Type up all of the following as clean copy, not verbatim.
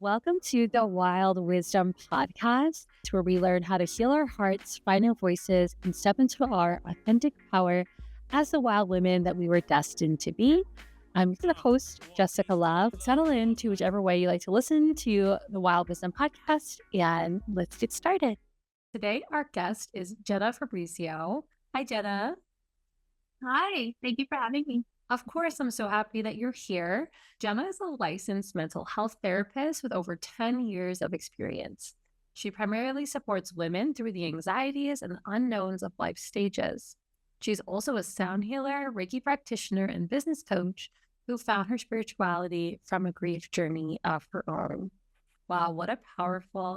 Welcome to the Wild Wisdom Podcast, where we learn how to heal our hearts, find our voices, and step into our authentic power as the wild women that we were destined to be. I'm the host, Jessica Love. Settle into whichever way you like to listen to the Wild Wisdom Podcast, and let's get started. Today, our guest is Jenna Fabrizio. Hi, Jenna. Hi, thank you for having me. Of course, I'm so happy that you're here. Jenna is a licensed mental health therapist with over 10 years of experience. She primarily supports women through the anxieties and unknowns of life stages. She's also a sound healer, Reiki practitioner, and business coach who found her spirituality from a grief journey of her own. Wow,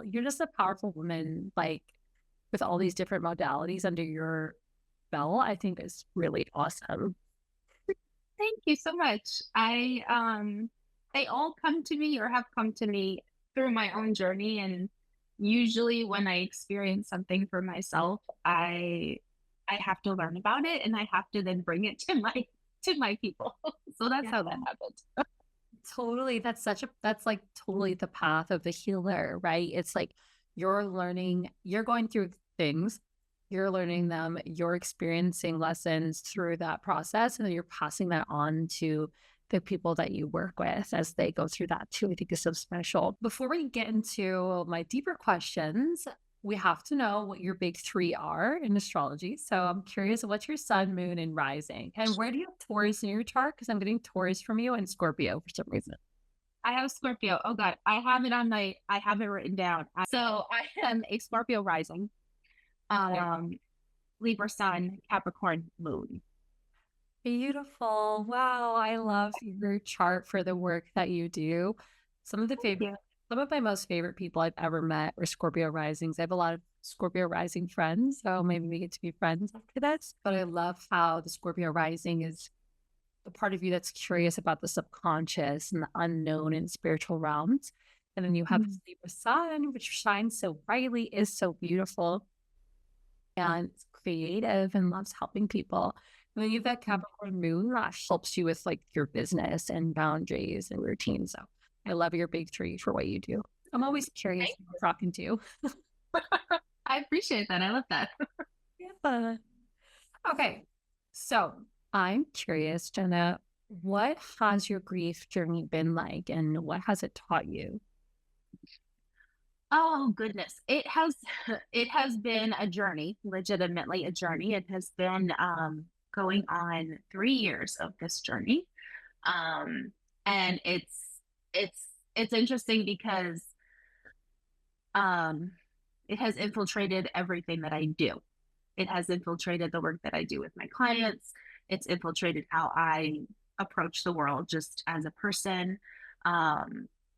you're just a powerful woman, like with all these different modalities under your belt. I think is really awesome. Thank you so much. They all come to me or have come to me through my own journey, and usually when I experience something for myself, I have to learn about it, and I have to then bring it to my people. So that's how that happened. Totally. That's like totally the path of the healer, right? It's like you're learning, you're going through things, you're learning them, you're experiencing lessons through that process, and then you're passing that on to the people that you work with as they go through that too. I think is so special. Before we get into my deeper questions, we have to know what your big three are in astrology. So I'm curious, what's your sun, moon, and rising? And where do you have Taurus in your chart? Because I'm getting Taurus from you and Scorpio for some reason. I have Scorpio. Oh God, I have it written down. So I am a Scorpio rising, Libra sun, Capricorn moon. Beautiful. Wow. I love your chart for the work that you do. Some of my most favorite people I've ever met were Scorpio risings. I have a lot of Scorpio rising friends, so maybe we get to be friends after this. But I love how the Scorpio rising is the part of you that's curious about the subconscious and the unknown and spiritual realms. And then you have the Libra sun, which shines so brightly, is so beautiful and creative and loves helping people. And then you have that Capricorn moon that helps you with like your business and boundaries and routines. So I love your big three for what you do. I'm always curious who I'm talking to. I appreciate that. I love that. Yeah. Okay. So I'm curious, Jenna, what has your grief journey been like and what has it taught you? Oh goodness. It has been a journey, legitimately a journey. It has been going on 3 years of this journey. Um and it's it's interesting because um it has infiltrated everything that I do. It has infiltrated the work that I do with my clients. It's infiltrated how I approach the world just as a person.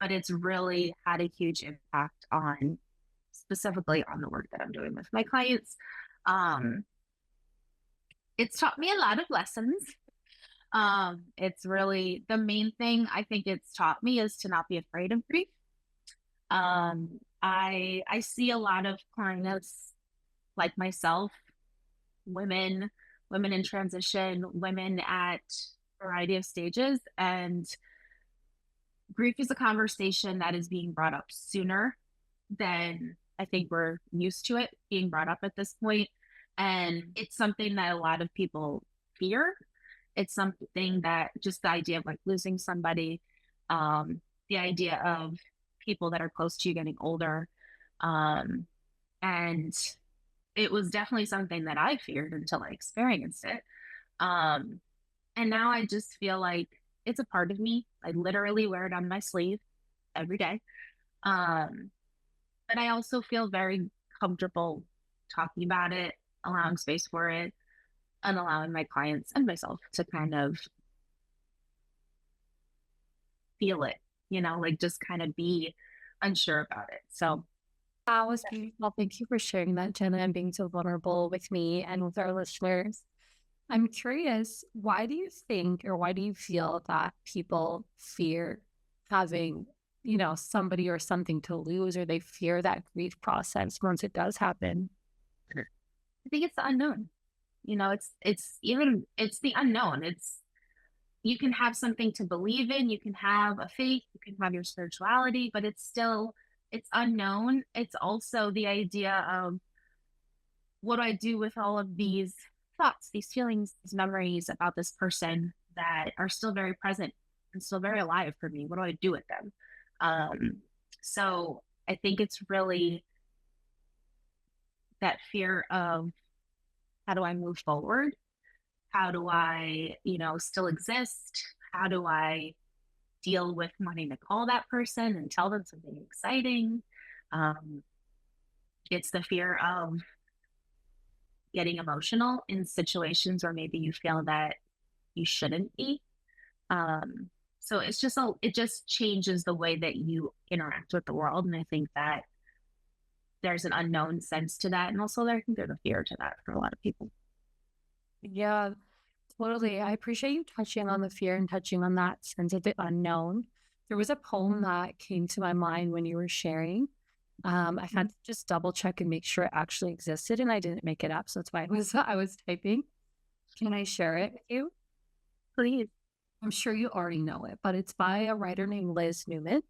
But it's really had a huge impact on specifically on the work that I'm doing with my clients. Um, it's taught me a lot of lessons. It's really the main thing I think it's taught me is to not be afraid of grief. I see a lot of clients like myself, women, women in transition, women at a variety of stages, and grief is a conversation that is being brought up sooner than I think we're used to it being brought up at this point. And it's something that a lot of people fear. It's something that just the idea of like losing somebody, the idea of people that are close to you getting older. Um, and it was definitely something that I feared until I experienced it. Um, and now I just feel like it's a part of me. I literally wear it on my sleeve every day. Um, but I also feel very comfortable talking about it, allowing space for it, and allowing my clients and myself to kind of feel it, like just kind of be unsure about it. So That was beautiful. Thank you for sharing that, Jenna, and being so vulnerable with me and with our listeners. I'm curious, why do you think or why do you feel that people fear having, somebody or something to lose, or they fear that grief process once it does happen? I think it's the unknown. It's the unknown. you can have something to believe in, you can have a faith, you can have your spirituality, but it's unknown. It's also the idea of, what do I do with all of these thoughts, these feelings, these memories about this person that are still very present and still very alive for me? What do I do with them? So I think it's really that fear of, how do I move forward? How do I, still exist? How do I deal with wanting to call that person and tell them something exciting? Um, it's the fear of getting emotional in situations where maybe you feel that you shouldn't be. Um, so it just changes the way that you interact with the world. And I think that there's an unknown sense to that. And also I think there's a fear to that for a lot of people. Yeah, totally. I appreciate you touching on the fear and touching on that sense of the unknown. There was a poem that came to my mind when you were sharing. I had to just double check and make sure it actually existed, and I didn't make it up. So that's why I was typing. Can I share it with you? Please. I'm sure you already know it, but it's by a writer named Liz Newman.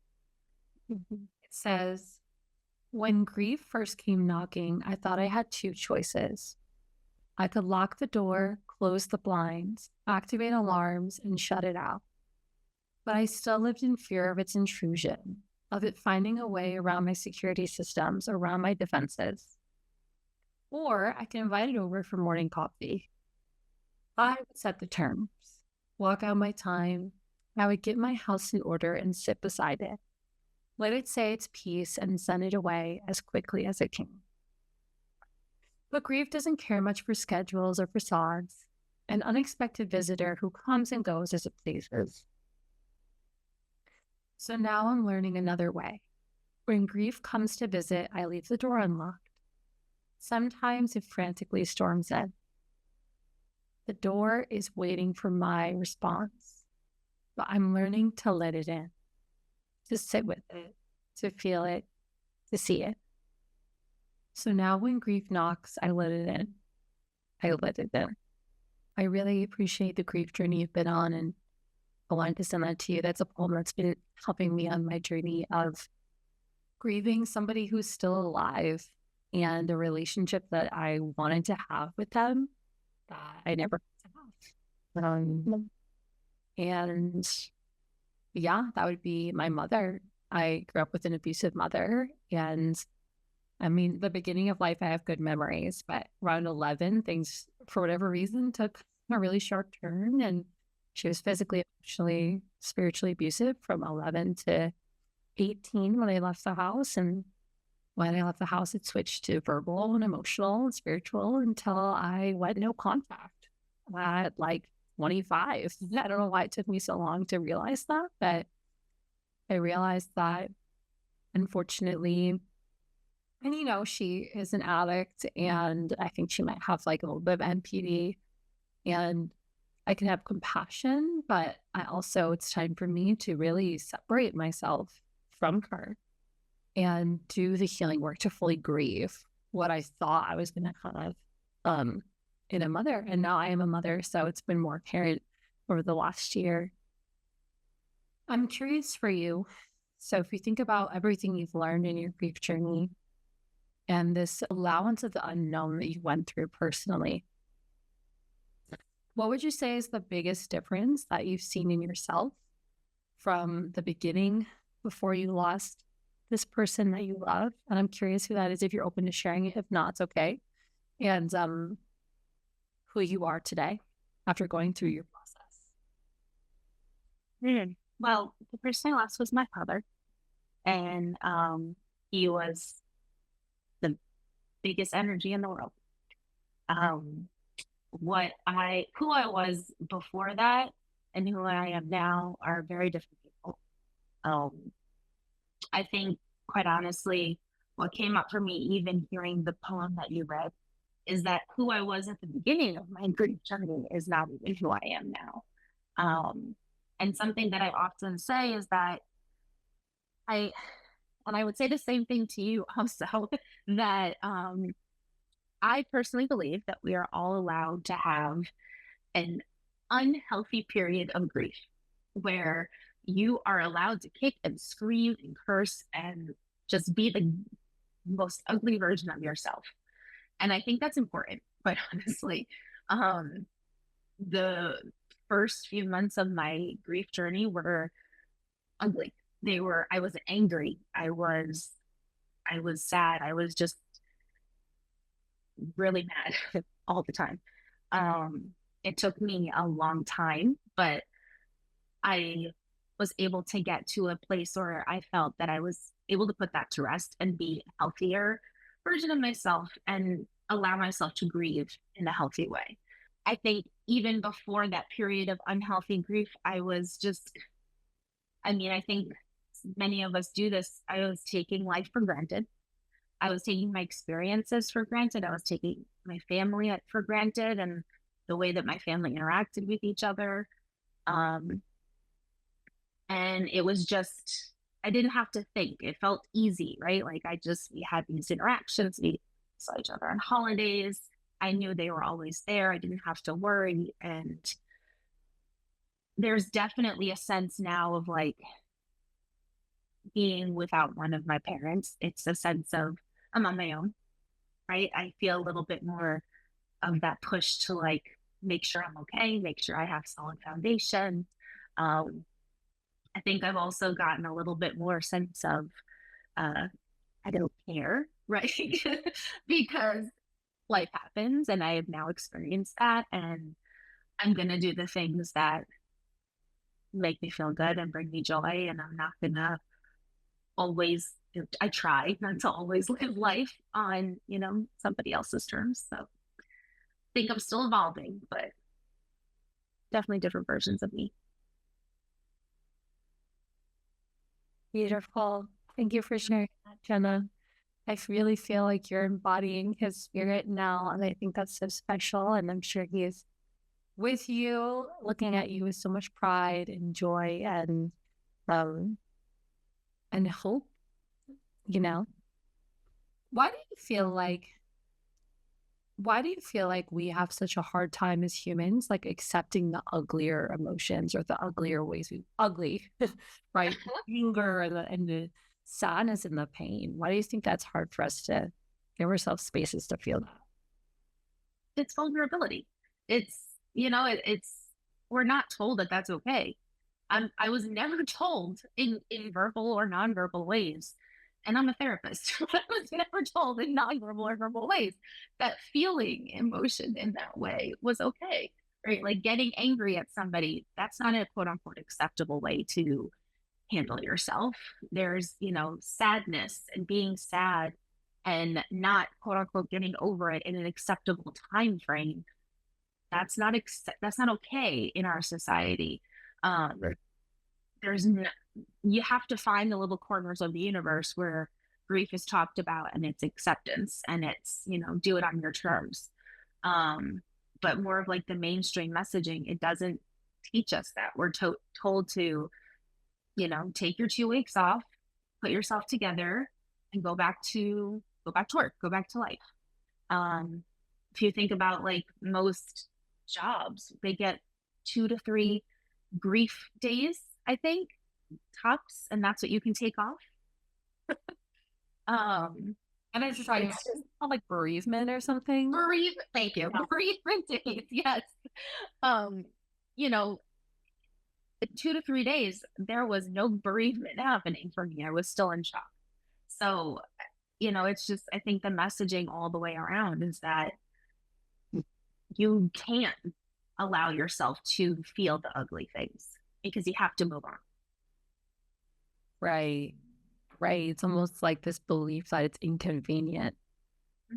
Mhm. It says, "When grief first came knocking, I thought I had two choices. I could lock the door, close the blinds, activate alarms, and shut it out. But I still lived in fear of its intrusion, of it finding a way around my security systems, around my defenses. Or I can invite it over for morning coffee. I would set the terms, walk out my time. I would get my house in order and sit beside it. Let it say its piece and send it away as quickly as it came. But grief doesn't care much for schedules or facades. An unexpected visitor who comes and goes as it pleases. So now I'm learning another way. When grief comes to visit, I leave the door unlocked. Sometimes it frantically storms in. The door is waiting for my response, but I'm learning to let it in, to sit with it, to feel it, to see it. So now when grief knocks, I let it in. I let it in. I really appreciate the grief journey you've been on, and I wanted to send that to you. That's a poem that's been helping me on my journey of grieving somebody who's still alive and a relationship that I wanted to have with them that I never got to have. And yeah, that would be my mother. I grew up with an abusive mother. And I mean, the beginning of life, I have good memories, but around 11, things, for whatever reason, took a really sharp turn. And she was physically, emotionally, spiritually abusive from 11 to 18 when I left the house. And when I left the house, it switched to verbal and emotional and spiritual until I went no contact at like 25. I don't know why it took me so long to realize that, but I realized that unfortunately, and she is an addict and I think she might have like a little bit of NPD, and I can have compassion, but it's time for me to really separate myself from her and do the healing work to fully grieve what I thought I was going to have in a mother. And now I am a mother, so it's been more apparent over the last year. I'm curious for you. So if you think about everything you've learned in your grief journey and this allowance of the unknown that you went through personally, what would you say is the biggest difference that you've seen in yourself from the beginning before you lost this person that you love? And I'm curious who that is, if you're open to sharing it. If not, it's okay. And who you are today after going through your process. Well, the person I lost was my father. And he was the biggest energy in the world. Who I was before that and who I am now are very different people. I think, quite honestly, what came up for me, even hearing the poem that you read, is that who I was at the beginning of my grief journey is not even who I am now. And something that I often say is that I would say the same thing to you also, that I personally believe that we are all allowed to have an unhealthy period of grief where you are allowed to kick and scream and curse and just be the most ugly version of yourself. And I think that's important, quite honestly. Um, the first few months of my grief journey were ugly. I was angry. I was sad. I was just really mad all the time. Um, it took me a long time, but I was able to get to a place where I felt that I was able to put that to rest and be a healthier version of myself and allow myself to grieve in a healthy way. I think even before that period of unhealthy grief, I think many of us do this. I was taking life for granted. I was taking my experiences for granted. I was taking my family for granted and the way that my family interacted with each other. Um, and it was just, I didn't have to think. It felt easy, right? Like we had these interactions. We saw each other on holidays. I knew they were always there. I didn't have to worry. And there's definitely a sense now of like being without one of my parents. It's a sense of I'm on my own, right? I feel a little bit more of that push to like make sure I'm okay, make sure I have solid foundation. Um, I think I've also gotten a little bit more sense of I don't care, right? Because life happens and I have now experienced that and I'm gonna do the things that make me feel good and bring me joy and I'm not gonna always I try not to always live life on, somebody else's terms. So I think I'm still evolving, but definitely different versions of me. Beautiful. Thank you for sharing that, Jenna. I really feel like you're embodying his spirit now, and I think that's so special. And I'm sure he is with you, looking at you with so much pride and joy um and hope. You know, why do you feel like why do you feel like we have such a hard time as humans, like accepting the uglier emotions or the uglier ways we ugly, right? Anger and the sadness and the pain. Why do you think that's hard for us to give ourselves spaces to feel that? It's vulnerability. It's, it's, we're not told that that's okay. I was never told in verbal or nonverbal ways, and I'm a therapist. I was never told in nonverbal or verbal ways that feeling emotion in that way was okay, right? Like getting angry at somebody, that's not a quote unquote acceptable way to handle yourself. There's, sadness and being sad and not quote unquote getting over it in an acceptable time frame. That's not okay in our society. Right. There's no, you have to find the little corners of the universe where grief is talked about and it's acceptance and it's, do it on your terms. But more of like the mainstream messaging, it doesn't teach us that. We're told to, take your 2 weeks off, put yourself together and go back to work, go back to life. If you think about like most jobs, they get 2 to 3 grief days, I think, tops, and that's what you can take off. And I just talking about like bereavement or something. Bereavement, thank you. Yeah. Bereavement days, yes. Um, you know, 2 to 3 days, there was no bereavement happening for me. I was still in shock. So, it's just I think the messaging all the way around is that you can't allow yourself to feel the ugly things because you have to move on. Right. Right. It's almost like this belief that it's inconvenient.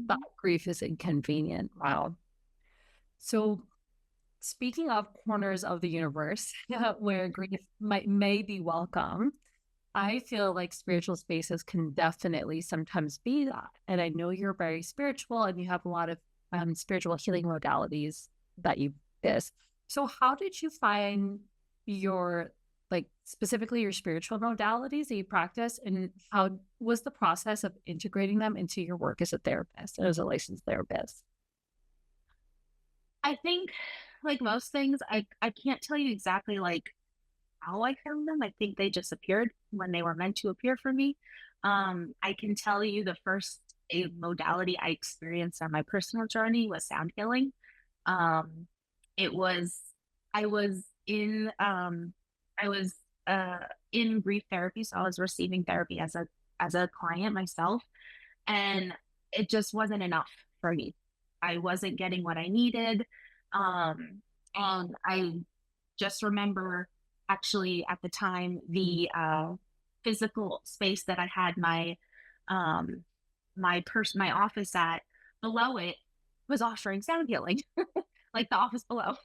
That grief is inconvenient. Wow. So speaking of corners of the universe where grief may be welcome, I feel like spiritual spaces can definitely sometimes be that. And I know you're very spiritual and you have a lot of spiritual healing modalities that you this. So how did you find your like specifically your spiritual modalities that you practice and how was the process of integrating them into your work as a therapist and as a licensed therapist? I think like most things, I can't tell you exactly like how I found them. I think they just appeared when they were meant to appear for me. I can tell you the first a modality I experienced on my personal journey was sound healing. Um, it was I was in I was in grief therapy, so I was receiving therapy as a client myself, and it just wasn't enough for me. I wasn't getting what I needed. Um, and I just remember actually at the time the physical space that I had um, my office at, below it was offering sound healing, like the office below.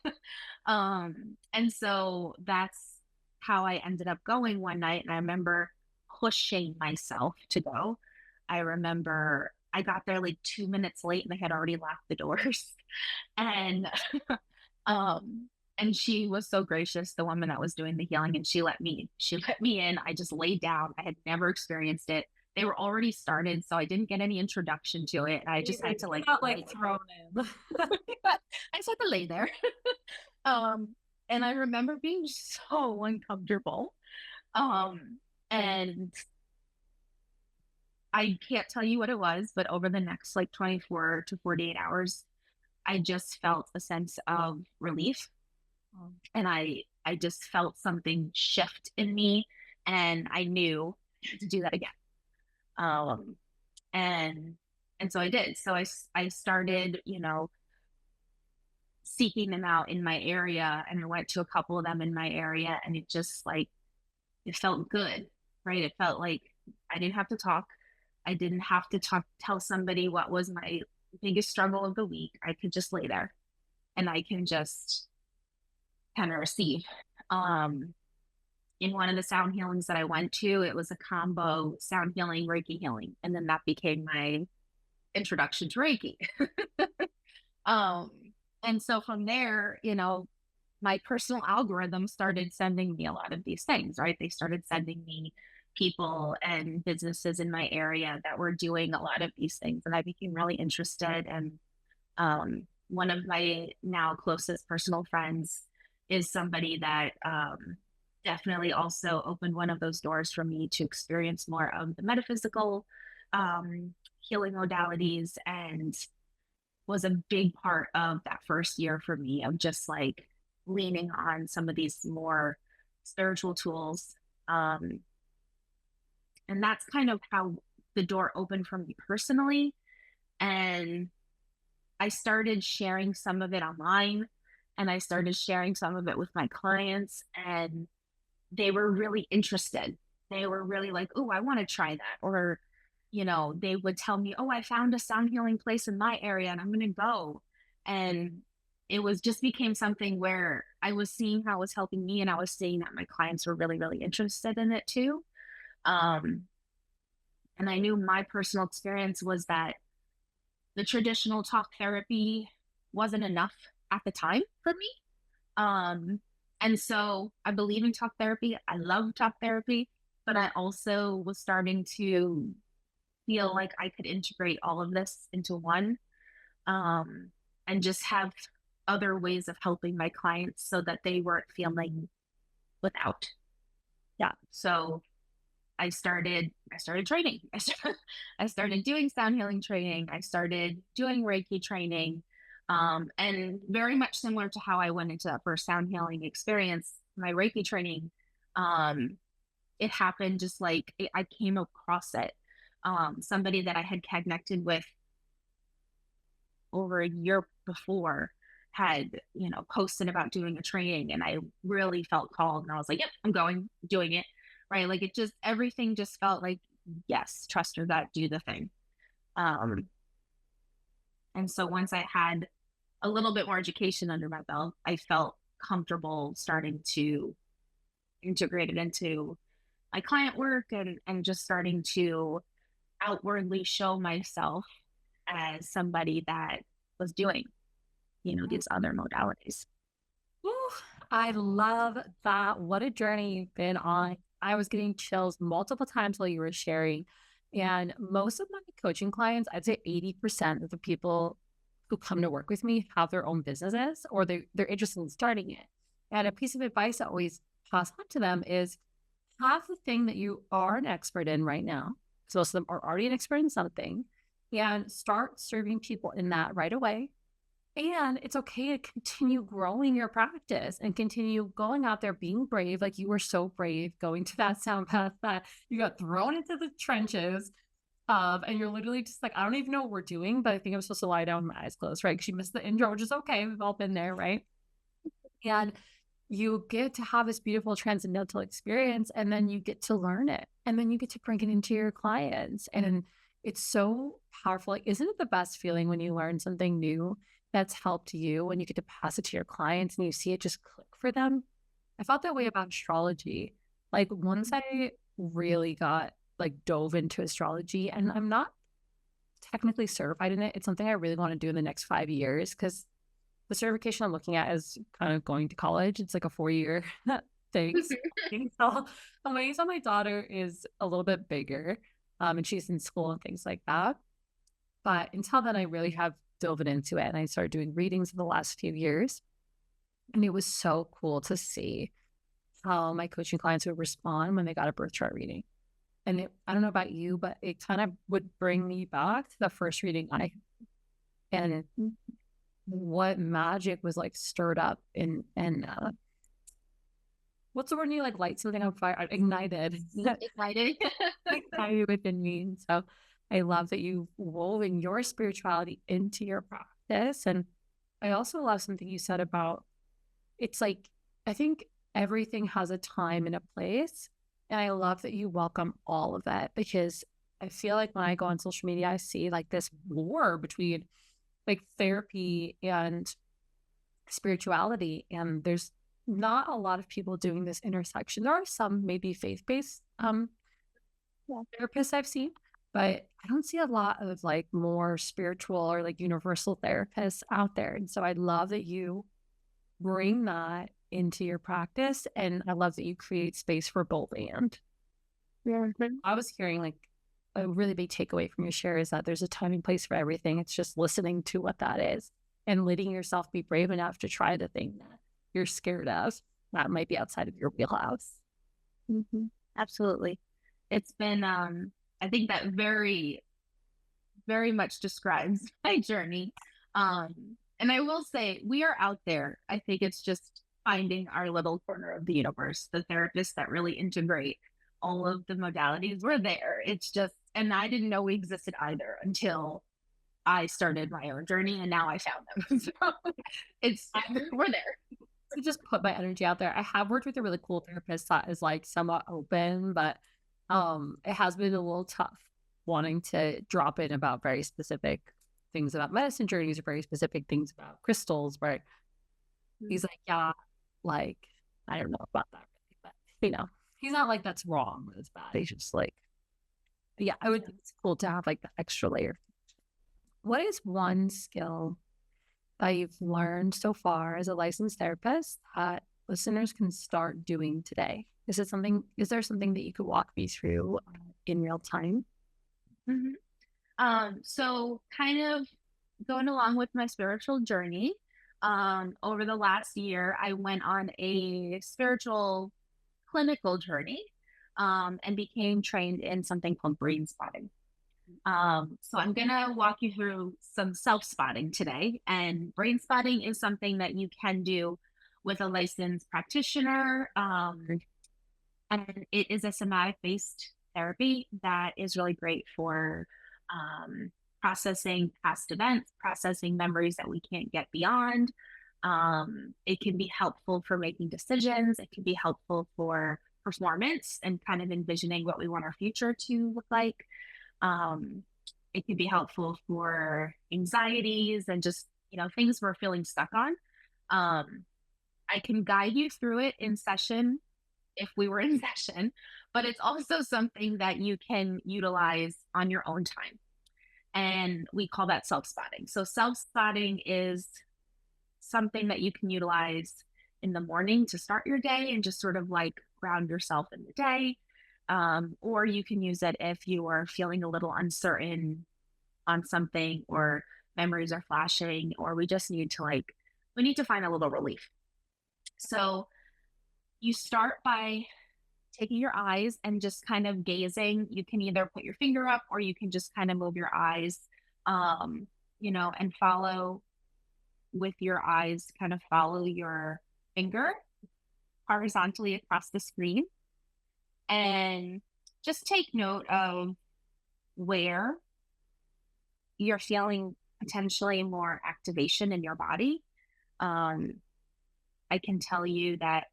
And so that's how I ended up going one night. And I remember pushing myself to go. I remember I got there like 2 minutes late and they had already locked the doors. And um and she was so gracious, the woman that was doing the healing, and she let me in. I just laid down. I had never experienced it. They were already started, so I didn't get any introduction to it. I just had to like Not like thrown in. I just had to lay there. um and I remember being so uncomfortable. Um and I can't tell you what it was, but over the next like 24 to 48 hours, I just felt a sense of relief, and I just felt something shift in me, and I knew to do that again. Um and so I did. So I started, seeking them out in my area, and I went to a couple of them in my area, and it just like it felt good, right? It felt like I didn't have to talk. I didn't have to tell somebody what was my biggest struggle of the week. I could just lay there and I can just kind of receive. Um, in one of the sound healings that I went to, it was a combo sound healing, Reiki healing. And then that became my introduction to Reiki. um, and so from there, my personal algorithm started sending me a lot of these things, right? They started sending me people and businesses in my area that were doing a lot of these things. And I became really interested. And one of my now closest personal friends is somebody that definitely also opened one of those doors for me to experience more of the metaphysical healing modalities, and was a big part of that first year for me of just like leaning on some of these more spiritual tools. Um, and that's kind of how the door opened for me personally. And I started sharing some of it online, and I started sharing some of it with my clients, and they were really interested. They were really like, oh, I want to try that. Or, they would tell me, oh, I found a sound healing place in my area and I'm going to go. And it was just became something where I was seeing how it was helping me, and I was seeing that my clients were really, really interested in it too. Um, and I knew my personal experience was that the traditional talk therapy wasn't enough at the time for me. Um, and so I believe in talk therapy. I love talk therapy, but I also was starting to feel like I could integrate all of this into one, um, and just have other ways of helping my clients so that they weren't feeling without. Yeah. So I started training. I started doing sound healing training. I started doing Reiki training. And very much similar to how I went into that first sound healing experience, my Reiki training, um, it happened just like I came across it. Somebody that I had connected with over a year before had, posted about doing a training, and I really felt called, and I was like, yep, I'm going, doing it. Right. Like everything just felt like, yes, trust her, that do the thing. Um, and so once I had a little bit more education under my belt, I felt comfortable starting to integrate it into my client work, and just starting to outwardly show myself as somebody that was doing, these other modalities. Woo, I love that. What a journey you've been on. I was getting chills multiple times while you were sharing. And most of my coaching clients, I'd say 80% of the people who come to work with me have their own businesses or they're interested in starting it. And a piece of advice I always pass on to them is have the thing that you are an expert in right now. So most of them are already an expert in something and start serving people in that right away. And it's okay to continue growing your practice and continue going out there, being brave. Like you were so brave going to that sound path that you got thrown into the trenches of, and you're literally just like, I don't even know what we're doing, but I think I'm supposed to lie down with my eyes closed, right? Because you missed the intro, which is okay. We've all been there, right? And you get to have this beautiful transcendental experience and then you get to learn it and then you get to bring it into your clients. And it's so powerful. Like, isn't it the best feeling when you learn something new that's helped you, when you get to pass it to your clients and you see it just click for them? I felt that way about astrology. Like once I really got like dove into astrology, and I'm not technically certified in it. It's something I really want to do in the next 5 years because the certification I'm looking at is kind of going to college. It's like a 4-year thing. So the ways on my daughter is a little bit bigger, and she's in school and things like that. But until then, I really have dove into it, and I started doing readings in the last few years, and it was so cool to see how my coaching clients would respond when they got a birth chart reading. And I don't know about you, but it kind of would bring me back to the first reading and what magic was like stirred up and what's the word when you like light something on fire? Ignited. Ignited. Ignited within me. And so I love that you've woven your spirituality into your practice. And I also love something you said about it's like, I think everything has a time and a place. And I love that you welcome all of that because I feel like when I go on social media, I see like this war between like therapy and spirituality. And there's not a lot of people doing this intersection. There are some maybe faith-based therapists I've seen, but I don't see a lot of like more spiritual or like universal therapists out there. And so I love that you bring that into your practice. And I love that you create space for both and. Yeah. I was hearing like a really big takeaway from your share is that there's a time and place for everything. It's just listening to what that is and letting yourself be brave enough to try the thing that you're scared of that might be outside of your wheelhouse. Mm-hmm. Absolutely. It's been, I think that very, very much describes my journey. And I will say we are out there. I think it's just finding our little corner of the universe, the therapists that really integrate all of the modalities. We're there. It's just, and I didn't know we existed either until I started my own journey and now I found them. So we're there. To just put my energy out there. I have worked with a really cool therapist that is like somewhat open, but it has been a little tough wanting to drop in about very specific things about medicine journeys or very specific things about crystals, where he's like, yeah, like, I don't know about that, but he's not like that's wrong, it's bad. He's just like, yeah, I would think it's cool to have like the extra layer. What is one skill that you've learned so far as a licensed therapist that listeners can start doing today? Is there something that you could walk me through in real time? Mm-hmm. So kind of going along with my spiritual journey, over the last year, I went on a spiritual clinical journey, and became trained in something called brain spotting. So I'm going to walk you through some self-spotting today. And brain spotting is something that you can do with a licensed practitioner. And it is a somatic-based therapy that is really great for processing past events, processing memories that we can't get beyond. It can be helpful for making decisions. It can be helpful for performance and kind of envisioning what we want our future to look like. It can be helpful for anxieties and just, things we're feeling stuck on. I can guide you through it in session if we were in session, but it's also something that you can utilize on your own time. And we call that self-spotting. So self-spotting is something that you can utilize in the morning to start your day and just sort of like ground yourself in the day. Or you can use it if you are feeling a little uncertain on something or memories are flashing, or we just need to we need to find a little relief. So you start by taking your eyes and just kind of gazing. You can either put your finger up or you can just kind of move your eyes, and follow with your eyes, kind of follow your finger horizontally across the screen, and just take note of where you're feeling potentially more activation in your body. Um, I can tell you that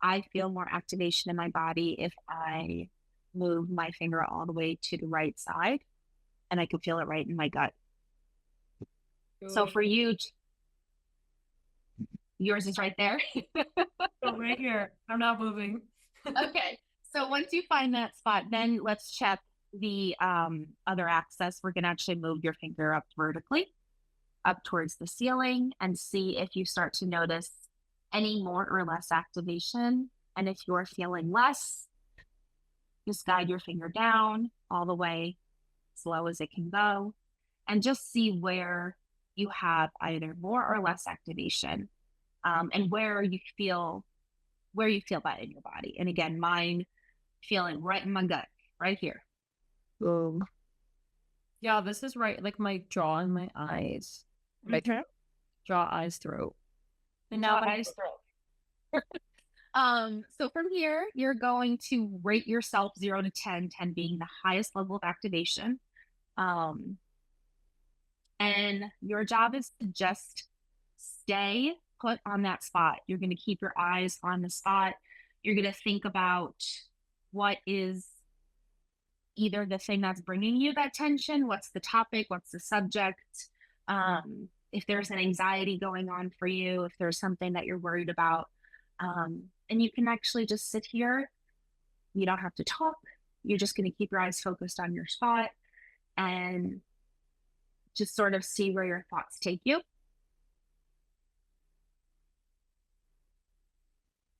I feel more activation in my body if I move my finger all the way to the right side, and I can feel it right in my gut. So for you, yours is right there. Oh, right here. I'm not moving. Okay. So once you find that spot, then let's check the other axis. We're going to actually move your finger up vertically, up towards the ceiling, and see if you start to notice any more or less activation. And if you're feeling less, just guide your finger down all the way as low as it can go, and just see where you have either more or less activation, and where you feel that in your body. And again, mine feeling right in my gut, right here. Boom. Yeah, this is right, like my jaw and my eyes. My jaw, eyes, throat. And now my eyes, throat. So from here, you're going to rate yourself 0 to 10, 10 being the highest level of activation. And your job is to just stay put on that spot. You're going to keep your eyes on the spot. You're going to think about what is either the thing that's bringing you that tension, what's the topic, what's the subject, if there's an anxiety going on for you, if there's something that you're worried about. And you can actually just sit here. You don't have to talk. You're just going to keep your eyes focused on your spot and just sort of see where your thoughts take you.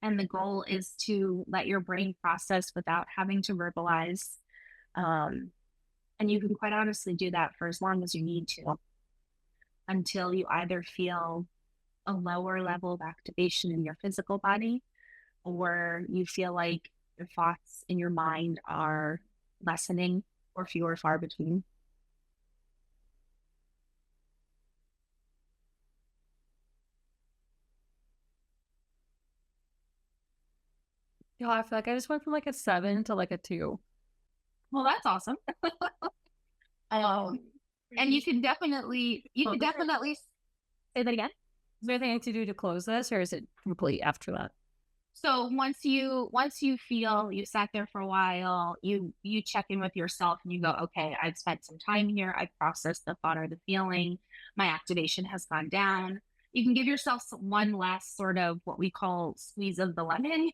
And the goal is to let your brain process without having to verbalize. And you can quite honestly do that for as long as you need to, until you either feel a lower level of activation in your physical body, or you feel like your thoughts in your mind are lessening or few or far between. Yeah, I feel like I just went from like a 7 to like a 2. Well, that's awesome. And you can definitely say that again. Is there anything to do to close this, or is it complete after that? So once you feel you sat there for a while, you check in with yourself and you go, okay, I've spent some time here. I've processed the thought or the feeling. My activation has gone down. You can give yourself one last sort of what we call squeeze of the lemon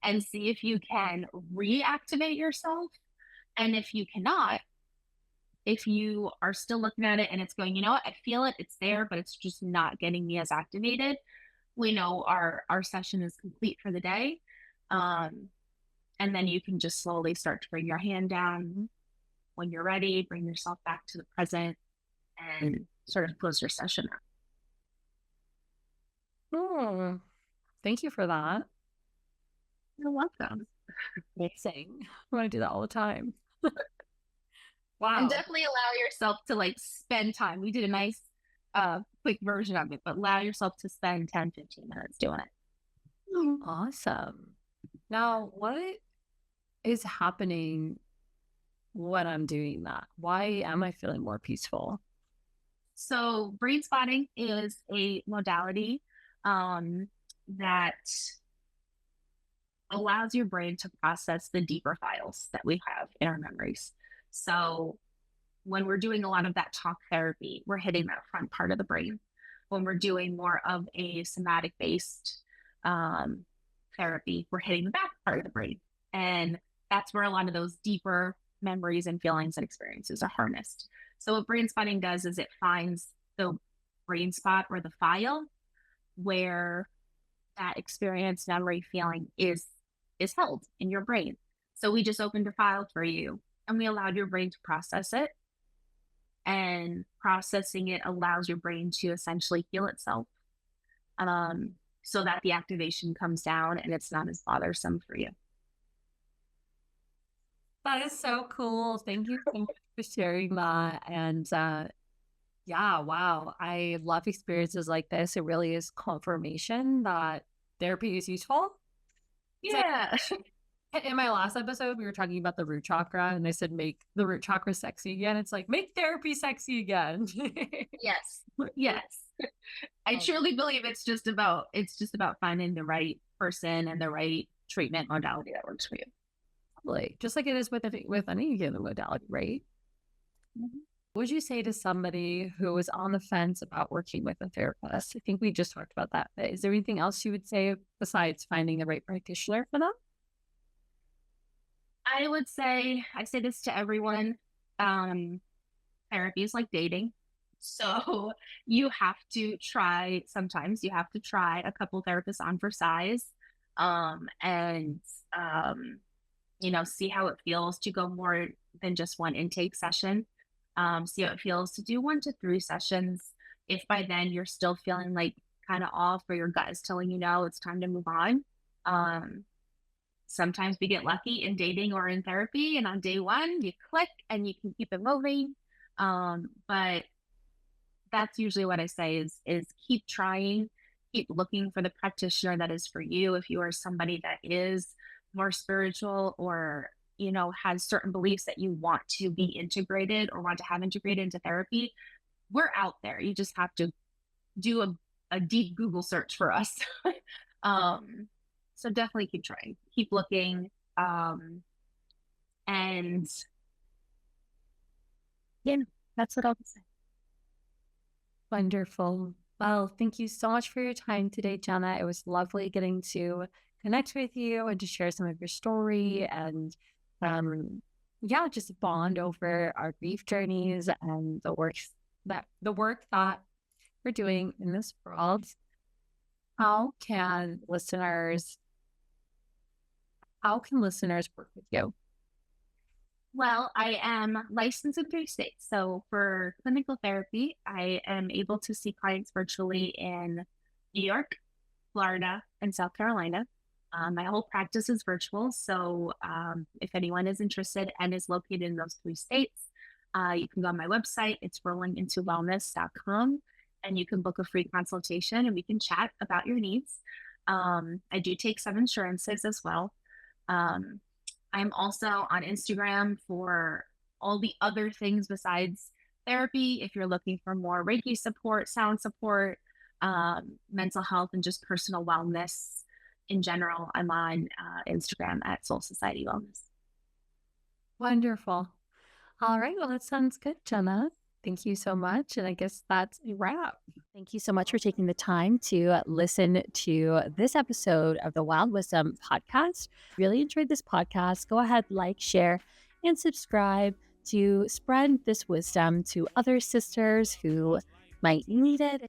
and see if you can reactivate yourself. And if you cannot, if you are still looking at it and it's going, you know what, I feel it, it's there, but it's just not getting me as activated, we know our session is complete for the day. And then you can just slowly start to bring your hand down. When you're ready, bring yourself back to the present and sort of close your session out. Oh, thank you for that. You're welcome. Amazing. I want to do that all the time. Wow. And definitely allow yourself to spend time. We did a nice quick version of it, but allow yourself to spend 10, 15 minutes doing it. Awesome. Now, what is happening when I'm doing that? Why am I feeling more peaceful? So brain spotting is a modality that allows your brain to process the deeper files that we have in our memories. So when we're doing a lot of that talk therapy, we're hitting that front part of the brain. When we're doing more of a somatic based therapy, we're hitting the back part of the brain. And that's where a lot of those deeper memories and feelings and experiences are harnessed. So what brain spotting does is it finds the brain spot or the file where that experience, memory, feeling is held in your brain. So we just opened a file for you and we allowed your brain to process it. and processing it allows your brain to essentially heal itself, um, so that the activation comes down and it's not as bothersome for you. That is so cool. Thank you so much for sharing that. And yeah, wow. I love experiences like this. It really is confirmation that therapy is useful. So Yeah. in my last episode, we were talking about the root chakra, and I said make the root chakra sexy again. It's like make therapy sexy again. Yes. Yes. I Oh, truly believe it's just about finding the right person and the right treatment modality that works for you. totally. Just like it is with any given modality, right? Mhm. What would you say to somebody who is on the fence about working with a therapist? I think we just talked about that. But is there anything else you would say besides finding the right practitioner for them? I say this to everyone. Um, Therapy is like dating. So sometimes you have to try a couple therapists on for size. And see how it feels to go more than just one intake session. See how it feels to do 1 to 3 sessions. If by then you're still feeling like kind of off or your gut is telling you no, it's time to move on. Um, Sometimes we get lucky in dating or in therapy, and on day one, you click and you can keep it moving. But that's usually what I say is keep trying, keep looking for the practitioner that is for you. If you are somebody that is more spiritual or has certain beliefs that you want to be integrated or want to have integrated into therapy, we're out there. You just have to do a deep Google search for us. um, so definitely keep trying, keep looking, and yeah, that's what I'll say. Wonderful. Well, thank you so much for your time today, Jenna. It was lovely getting to connect with you and to share some of your story and yeah, just bond over our grief journeys and the work that we're doing in this world. How can listeners how can listeners work with you? Well, I am licensed in 3 states. So for clinical therapy, I am able to see clients virtually in New York, Florida, and South Carolina. My whole practice is virtual. So if anyone is interested and is located in those 3 states, you can go on my website. It's rollingintowellness.com, and you can book a free consultation and we can chat about your needs. I do take some insurances as well. Um, I'm also on Instagram for all the other things besides therapy. If you're looking for more Reiki support, sound support, mental health, and just personal wellness in general, I'm on Instagram at Soul Society Wellness. Wonderful. All right. Well, that sounds good, Jenna. Thank you so much. And I guess that's a wrap. Thank you so much for taking the time to listen to this episode of the Wild Wisdom podcast. Really enjoyed this podcast. Go ahead, like, share, and subscribe to spread this wisdom to other sisters who might need it.